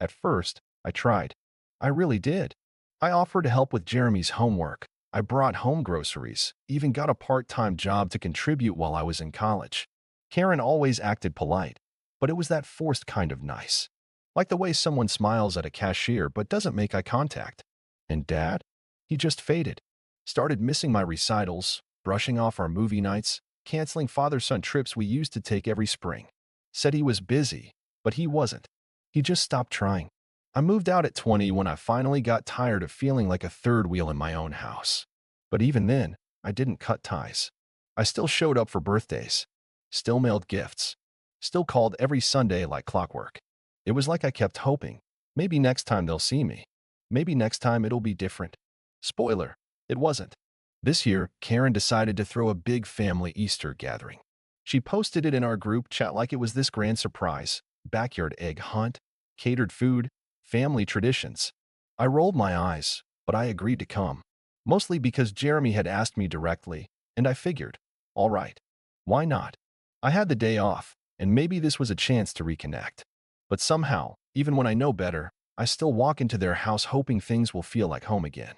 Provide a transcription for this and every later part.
At first, I tried. I really did. I offered to help with Jeremy's homework. I brought home groceries, even got a part-time job to contribute while I was in college. Karen always acted polite, but it was that forced kind of nice. Like the way someone smiles at a cashier but doesn't make eye contact. And Dad? He just faded. Started missing my recitals, brushing off our movie nights, canceling father-son trips we used to take every spring. Said he was busy, but he wasn't. He just stopped trying. I moved out at 20 when I finally got tired of feeling like a third wheel in my own house. But even then, I didn't cut ties. I still showed up for birthdays, still mailed gifts, still called every Sunday like clockwork. It was like I kept hoping, maybe next time they'll see me. Maybe next time it'll be different. Spoiler, it wasn't. This year, Karen decided to throw a big family Easter gathering. She posted it in our group chat like it was this grand surprise, backyard egg hunt, catered food, family traditions. I rolled my eyes, but I agreed to come. Mostly because Jeremy had asked me directly, and I figured, all right, why not? I had the day off, and maybe this was a chance to reconnect. But somehow, even when I know better, I still walk into their house hoping things will feel like home again.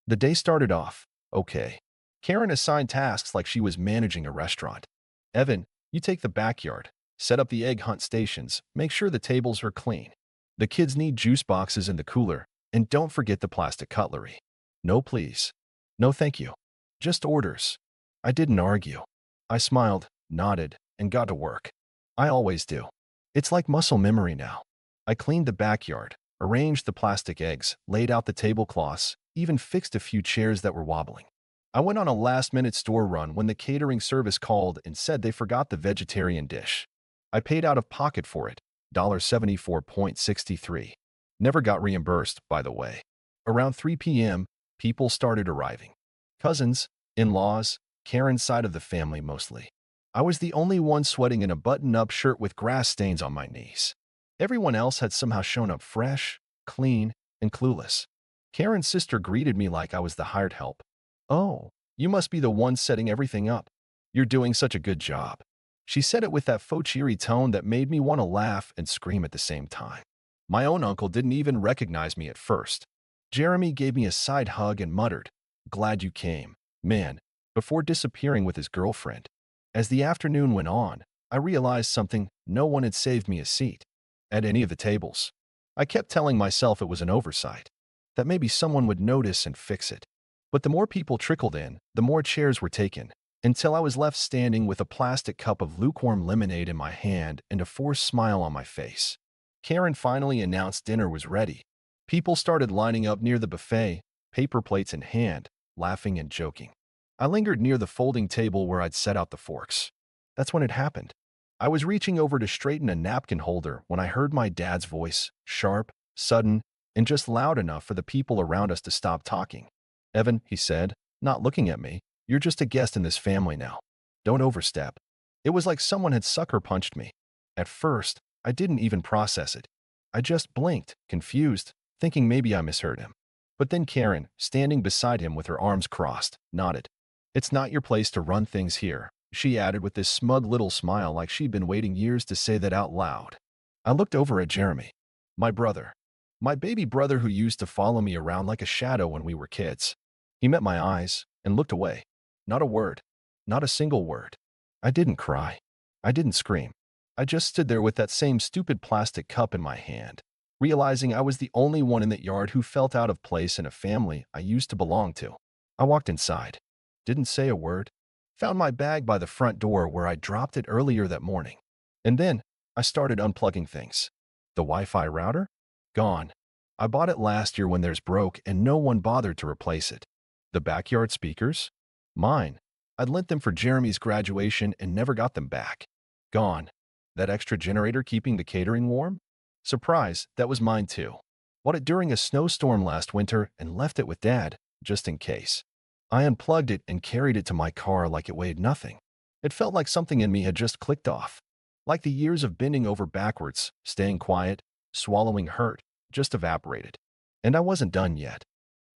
The day started off, okay. Karen assigned tasks like she was managing a restaurant. Evan, you take the backyard, set up the egg hunt stations, make sure the tables are clean. The kids need juice boxes in the cooler, and don't forget the plastic cutlery. No, please. No, thank you. Just orders. I didn't argue. I smiled, nodded, and got to work. I always do. It's like muscle memory now. I cleaned the backyard, arranged the plastic eggs, laid out the tablecloths, even fixed a few chairs that were wobbling. I went on a last-minute store run when the catering service called and said they forgot the vegetarian dish. I paid out of pocket for it, $74.63. Never got reimbursed, by the way. Around 3 p.m., people started arriving. Cousins, in-laws, Karen's side of the family mostly. I was the only one sweating in a button-up shirt with grass stains on my knees. Everyone else had somehow shown up fresh, clean, and clueless. Karen's sister greeted me like I was the hired help. "Oh, you must be the one setting everything up. You're doing such a good job." She said it with that faux cheery tone that made me want to laugh and scream at the same time. My own uncle didn't even recognize me at first. Jeremy gave me a side hug and muttered, "Glad you came, man," before disappearing with his girlfriend. As the afternoon went on, I realized something: no one had saved me a seat at any of the tables. I kept telling myself it was an oversight, that maybe someone would notice and fix it. But the more people trickled in, the more chairs were taken, until I was left standing with a plastic cup of lukewarm lemonade in my hand and a forced smile on my face. Karen finally announced dinner was ready. People started lining up near the buffet, paper plates in hand, laughing and joking. I lingered near the folding table where I'd set out the forks. That's when it happened. I was reaching over to straighten a napkin holder when I heard my dad's voice, sharp, sudden, and just loud enough for the people around us to stop talking. "Evan," he said, not looking at me, "you're just a guest in this family now. Don't overstep." It was like someone had sucker punched me. At first, I didn't even process it. I just blinked, confused, thinking maybe I misheard him. But then Karen, standing beside him with her arms crossed, nodded. "It's not your place to run things here," she added with this smug little smile like she'd been waiting years to say that out loud. I looked over at Jeremy. My brother. My baby brother who used to follow me around like a shadow when we were kids. He met my eyes and looked away. Not a word. Not a single word. I didn't cry. I didn't scream. I just stood there with that same stupid plastic cup in my hand, realizing I was the only one in that yard who felt out of place in a family I used to belong to. I walked inside. Didn't say a word. Found my bag by the front door where I dropped it earlier that morning. And then I started unplugging things. The Wi-Fi router? Gone. I bought it last year when theirs broke and no one bothered to replace it. The backyard speakers? Mine. I'd lent them for Jeremy's graduation and never got them back. Gone. That extra generator keeping the catering warm? Surprise, that was mine too. Bought it during a snowstorm last winter and left it with Dad, just in case. I unplugged it and carried it to my car like it weighed nothing. It felt like something in me had just clicked off. Like the years of bending over backwards, staying quiet, swallowing hurt, just evaporated. And I wasn't done yet.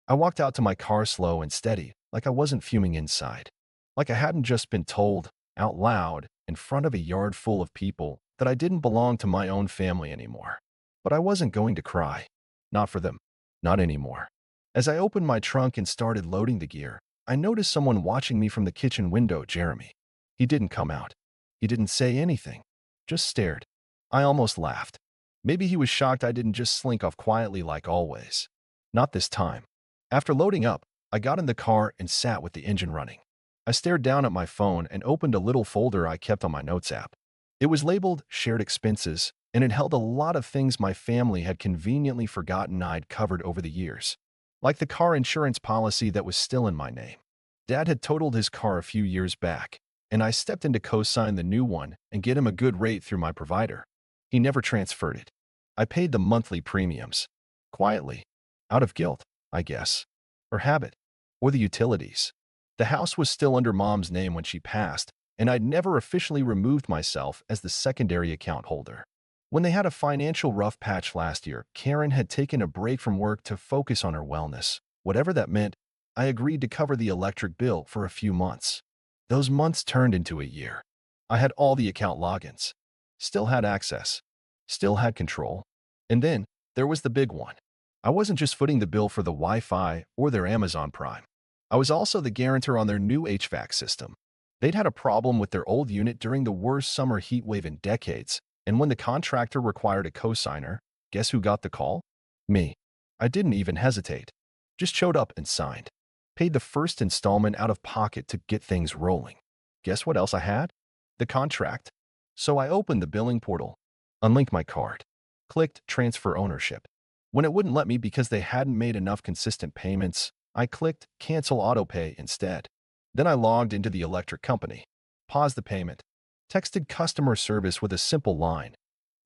I walked out to my car slow and steady, like I wasn't fuming inside. Like I hadn't just been told, out loud, in front of a yard full of people, that I didn't belong to my own family anymore. But I wasn't going to cry. Not for them. Not anymore. As I opened my trunk and started loading the gear, I noticed someone watching me from the kitchen window, Jeremy. He didn't come out. He didn't say anything. Just stared. I almost laughed. Maybe he was shocked I didn't just slink off quietly like always. Not this time. After loading up, I got in the car and sat with the engine running. I stared down at my phone and opened a little folder I kept on my notes app. It was labeled Shared Expenses, and it held a lot of things my family had conveniently forgotten I'd covered over the years. Like the car insurance policy that was still in my name. Dad had totaled his car a few years back, and I stepped in to co-sign the new one and get him a good rate through my provider. He never transferred it. I paid the monthly premiums. Quietly. Out of guilt, I guess. Or habit. Or the utilities. The house was still under Mom's name when she passed, and I'd never officially removed myself as the secondary account holder. When they had a financial rough patch last year, Karen had taken a break from work to focus on her wellness. Whatever that meant, I agreed to cover the electric bill for a few months. Those months turned into a year. I had all the account logins. Still had access. Still had control. And then, there was the big one. I wasn't just footing the bill for the Wi-Fi or their Amazon Prime. I was also the guarantor on their new HVAC system. They'd had a problem with their old unit during the worst summer heat wave in decades, and when the contractor required a cosigner, guess who got the call? Me. I didn't even hesitate. Just showed up and signed. Paid the first installment out of pocket to get things rolling. Guess what else I had? The contract. So I opened the billing portal, unlinked my card, clicked Transfer Ownership. When it wouldn't let me because they hadn't made enough consistent payments, I clicked Cancel Autopay instead. Then I logged into the electric company, paused the payment, texted customer service with a simple line.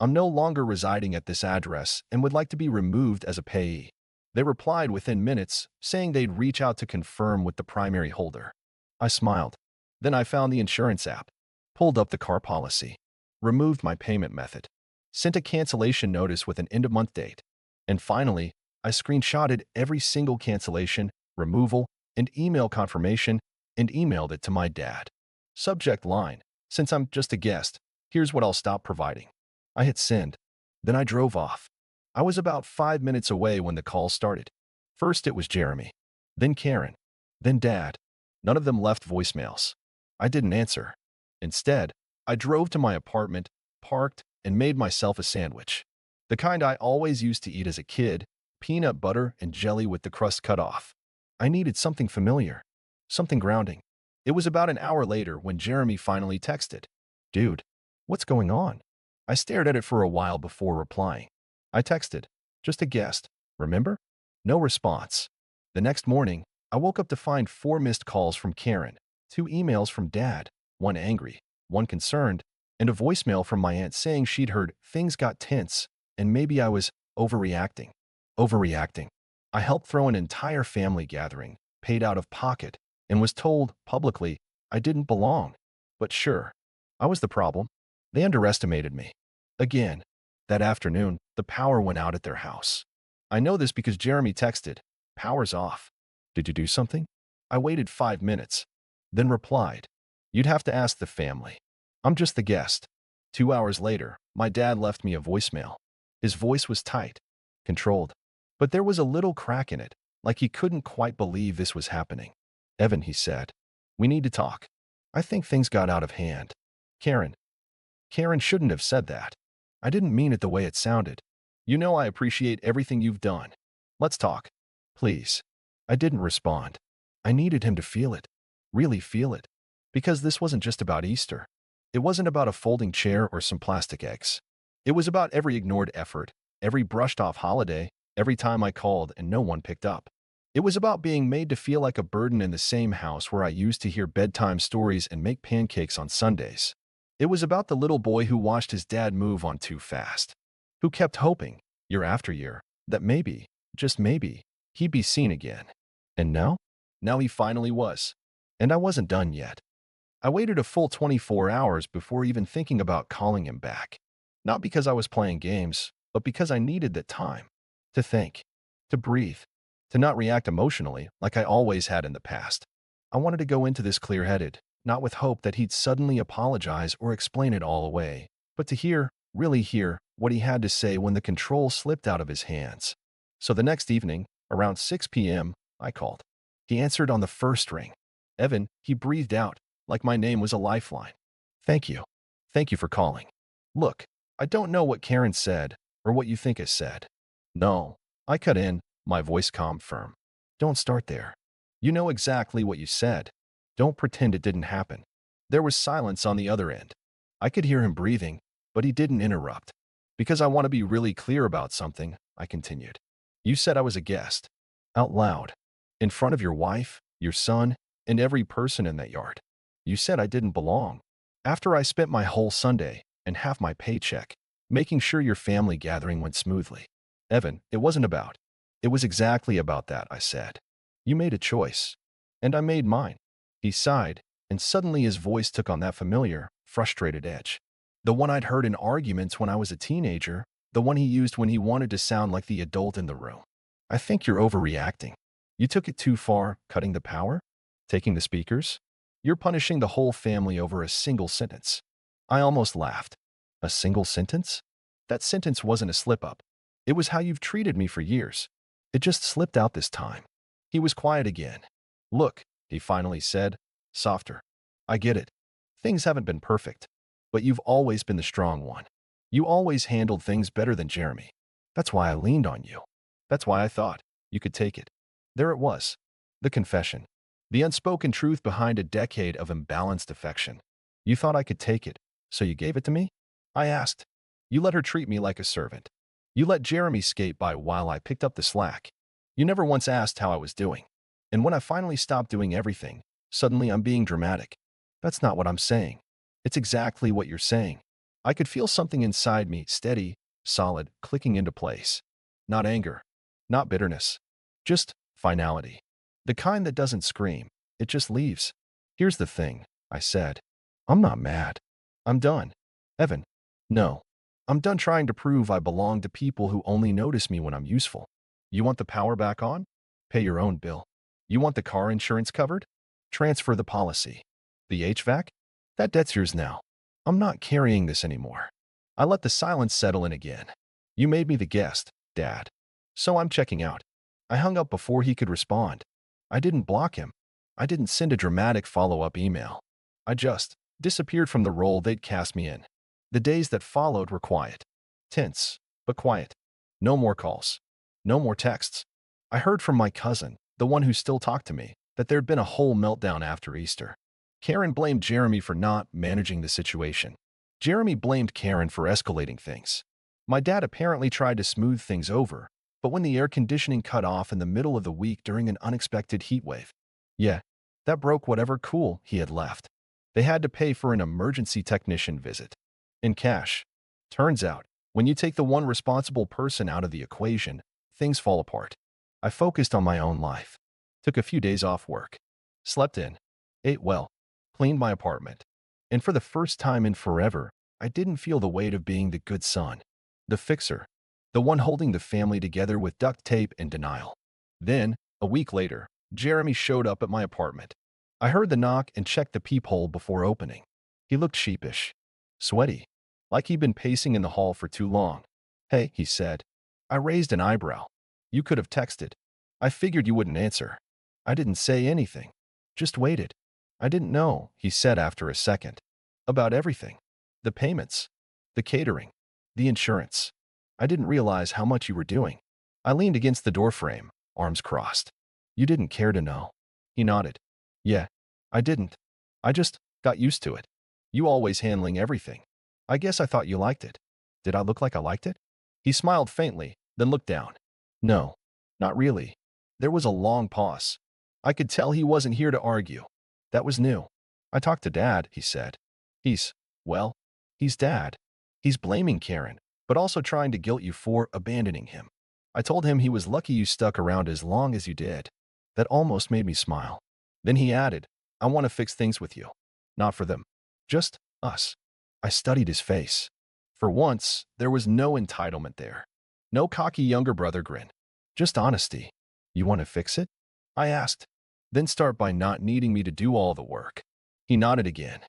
I'm no longer residing at this address and would like to be removed as a payee. They replied within minutes, saying they'd reach out to confirm with the primary holder. I smiled. Then I found the insurance app, pulled up the car policy, removed my payment method, sent a cancellation notice with an end-of-month date, and finally, I screenshotted every single cancellation, removal, and email confirmation and emailed it to my dad. Subject line, since I'm just a guest, here's what I'll stop providing. I hit send. Then I drove off. I was about 5 minutes away when the call started. First it was Jeremy, then Karen, then Dad. None of them left voicemails. I didn't answer. Instead, I drove to my apartment, parked, and made myself a sandwich. The kind I always used to eat as a kid, peanut butter and jelly with the crust cut off. I needed something familiar, something grounding. It was about an hour later when Jeremy finally texted. Dude, what's going on? I stared at it for a while before replying. I texted, just a guest, remember? No response. The next morning, I woke up to find 4 missed calls from Karen, 2 emails from Dad, one angry, one concerned, and a voicemail from my aunt saying she'd heard things got tense and maybe I was overreacting. Overreacting. I helped throw an entire family gathering, paid out of pocket, and was told publicly I didn't belong. But sure, I was the problem. They underestimated me. Again, that afternoon, the power went out at their house. I know this because Jeremy texted, "Power's off. Did you do something?" I waited 5 minutes, then replied, "You'd have to ask the family. I'm just the guest." 2 hours later, my dad left me a voicemail. His voice was tight, controlled, but there was a little crack in it, like he couldn't quite believe this was happening. "Evan," he said, "we need to talk. I think things got out of hand." Karen. Karen shouldn't have said that. I didn't mean it the way it sounded. "You know I appreciate everything you've done. Let's talk. Please." I didn't respond. I needed him to feel it. Really feel it. Because this wasn't just about Easter. It wasn't about a folding chair or some plastic eggs. It was about every ignored effort, every brushed-off holiday, every time I called and no one picked up. It was about being made to feel like a burden in the same house where I used to hear bedtime stories and make pancakes on Sundays. It was about the little boy who watched his dad move on too fast, who kept hoping, year after year, that maybe, just maybe, he'd be seen again. And now? Now he finally was. And I wasn't done yet. I waited a full 24 hours before even thinking about calling him back. Not because I was playing games, but because I needed that time. To think. To breathe. To not react emotionally like I always had in the past. I wanted to go into this clear-headed, not with hope that he'd suddenly apologize or explain it all away, but to hear, really hear, what he had to say when the control slipped out of his hands. So the next evening, around 6 p.m., I called. He answered on the first ring. Evan, he breathed out, like my name was a lifeline. Thank you. Thank you for calling. Look, I don't know what Karen said or what you think I said. No, I cut in, my voice calm, firm. Don't start there. You know exactly what you said. Don't pretend it didn't happen. There was silence on the other end. I could hear him breathing, but he didn't interrupt. Because I want to be really clear about something, I continued. You said I was a guest. Out loud. In front of your wife, your son, and every person in that yard. You said I didn't belong. After I spent my whole Sunday and half my paycheck making sure your family gathering went smoothly. Evan, it wasn't about. It was exactly about that, I said. You made a choice. And I made mine. He sighed, and suddenly his voice took on that familiar, frustrated edge. The one I'd heard in arguments when I was a teenager, the one he used when he wanted to sound like the adult in the room. I think you're overreacting. You took it too far, cutting the power? Taking the speakers? You're punishing the whole family over a single sentence. I almost laughed. A single sentence? That sentence wasn't a slip-up. It was how you've treated me for years. It just slipped out this time. He was quiet again. Look, he finally said, softer. I get it. Things haven't been perfect. But you've always been the strong one. You always handled things better than Jeremy. That's why I leaned on you. That's why I thought you could take it. There it was. The confession. The unspoken truth behind a decade of imbalanced affection. You thought I could take it, so you gave it to me? I asked. You let her treat me like a servant. You let Jeremy skate by while I picked up the slack. You never once asked how I was doing. And when I finally stopped doing everything, suddenly I'm being dramatic. That's not what I'm saying. It's exactly what you're saying. I could feel something inside me, steady, solid, clicking into place. Not anger. Not bitterness. Just finality. The kind that doesn't scream. It just leaves. Here's the thing, I said. I'm not mad. I'm done. Evan. No. I'm done trying to prove I belong to people who only notice me when I'm useful. You want the power back on? Pay your own bill. You want the car insurance covered? Transfer the policy. The HVAC? That debt's yours now. I'm not carrying this anymore. I let the silence settle in again. You made me the guest, Dad. So I'm checking out. I hung up before he could respond. I didn't block him. I didn't send a dramatic follow-up email. I just disappeared from the role they'd cast me in. The days that followed were quiet. Tense, but quiet. No more calls. No more texts. I heard from my cousin, the one who still talked to me, that there'd been a whole meltdown after Easter. Karen blamed Jeremy for not managing the situation. Jeremy blamed Karen for escalating things. My dad apparently tried to smooth things over, but when the air conditioning cut off in the middle of the week during an unexpected heat wave, yeah, that broke whatever cool he had left. They had to pay for an emergency technician visit. In cash. Turns out, when you take the one responsible person out of the equation, things fall apart. I focused on my own life. Took a few days off work. Slept in. Ate well. Cleaned my apartment. And for the first time in forever, I didn't feel the weight of being the good son. The fixer. The one holding the family together with duct tape and denial. Then, a week later, Jeremy showed up at my apartment. I heard the knock and checked the peephole before opening. He looked sheepish. Sweaty. Like he'd been pacing in the hall for too long. Hey, he said. I raised an eyebrow. You could have texted. I figured you wouldn't answer. I didn't say anything. Just waited. I didn't know, he said after a second. About everything. The payments. The catering. The insurance. I didn't realize how much you were doing. I leaned against the doorframe, arms crossed. You didn't care to know. He nodded. Yeah, I didn't. I just got used to it. You always handling everything. I guess I thought you liked it. Did I look like I liked it? He smiled faintly, then looked down. No, not really. There was a long pause. I could tell he wasn't here to argue. That was new. I talked to Dad, he said. Well, he's Dad. He's blaming Karen, but also trying to guilt you for abandoning him. I told him he was lucky you stuck around as long as you did. That almost made me smile. Then he added, I want to fix things with you. Not for them. Just us. I studied his face. For once, there was no entitlement there. No cocky younger brother grin. Just honesty. You want to fix it? I asked. Then start by not needing me to do all the work. He nodded again.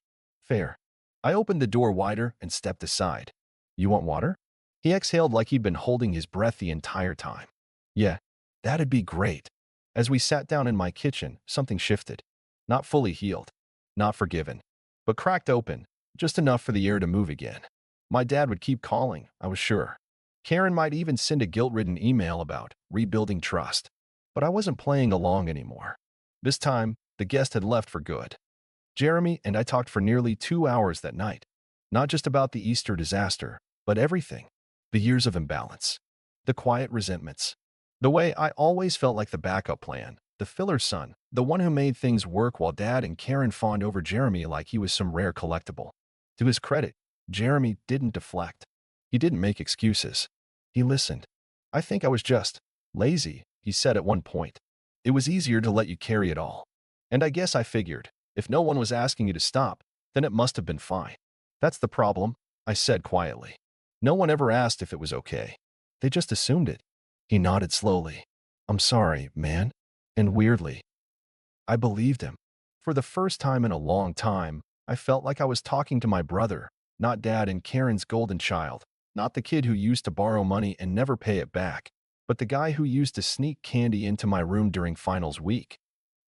Fair. I opened the door wider and stepped aside. You want water? He exhaled like he'd been holding his breath the entire time. Yeah, that'd be great. As we sat down in my kitchen, something shifted. Not fully healed, not forgiven, but cracked open, just enough for the air to move again. My dad would keep calling, I was sure. Karen might even send a guilt-ridden email about rebuilding trust. But I wasn't playing along anymore. This time, the guest had left for good. Jeremy and I talked for nearly 2 hours that night. Not just about the Easter disaster, but everything. The years of imbalance. The quiet resentments. The way I always felt like the backup plan. The filler son. The one who made things work while Dad and Karen fawned over Jeremy like he was some rare collectible. To his credit, Jeremy didn't deflect. He didn't make excuses. He listened. I think I was just lazy, he said at one point. It was easier to let you carry it all. And I guess I figured, if no one was asking you to stop, then it must have been fine. That's the problem, I said quietly. No one ever asked if it was okay. They just assumed it. He nodded slowly. I'm sorry, man. And weirdly, I believed him. For the first time in a long time, I felt like I was talking to my brother, not Dad and Karen's golden child, not the kid who used to borrow money and never pay it back, but the guy who used to sneak candy into my room during finals week,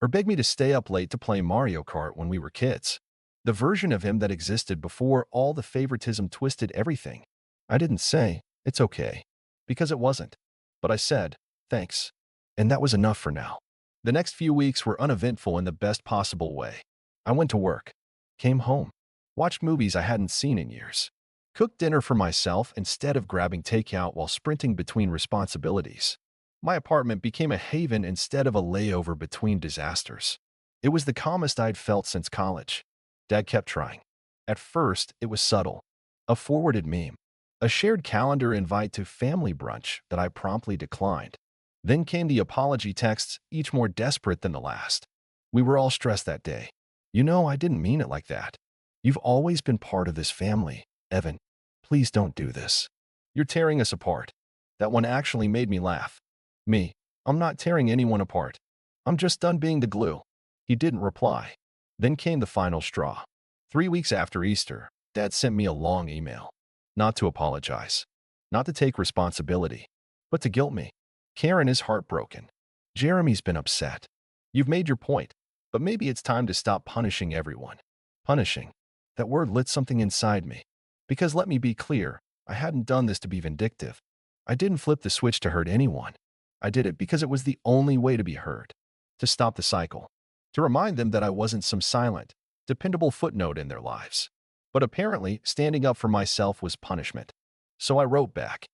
or beg me to stay up late to play Mario Kart when we were kids. The version of him that existed before all the favoritism twisted everything. I didn't say, it's okay, because it wasn't. But I said, thanks. And that was enough for now. The next few weeks were uneventful in the best possible way. I went to work, came home, watched movies I hadn't seen in years, cooked dinner for myself instead of grabbing takeout while sprinting between responsibilities. My apartment became a haven instead of a layover between disasters. It was the calmest I'd felt since college. Dad kept trying. At first, it was subtle. A forwarded meme. A shared calendar invite to family brunch that I promptly declined. Then came the apology texts, each more desperate than the last. We were all stressed that day. You know, I didn't mean it like that. You've always been part of this family, Evan. Please don't do this. You're tearing us apart. That one actually made me laugh. Me. I'm not tearing anyone apart. I'm just done being the glue. He didn't reply. Then came the final straw. 3 weeks after Easter, Dad sent me a long email. Not to apologize. Not to take responsibility. But to guilt me. Karen is heartbroken. Jeremy's been upset. You've made your point, but maybe it's time to stop punishing everyone. Punishing. That word lit something inside me. Because let me be clear, I hadn't done this to be vindictive. I didn't flip the switch to hurt anyone. I did it because it was the only way to be heard. To stop the cycle. To remind them that I wasn't some silent, dependable footnote in their lives. But apparently, standing up for myself was punishment. So I wrote back.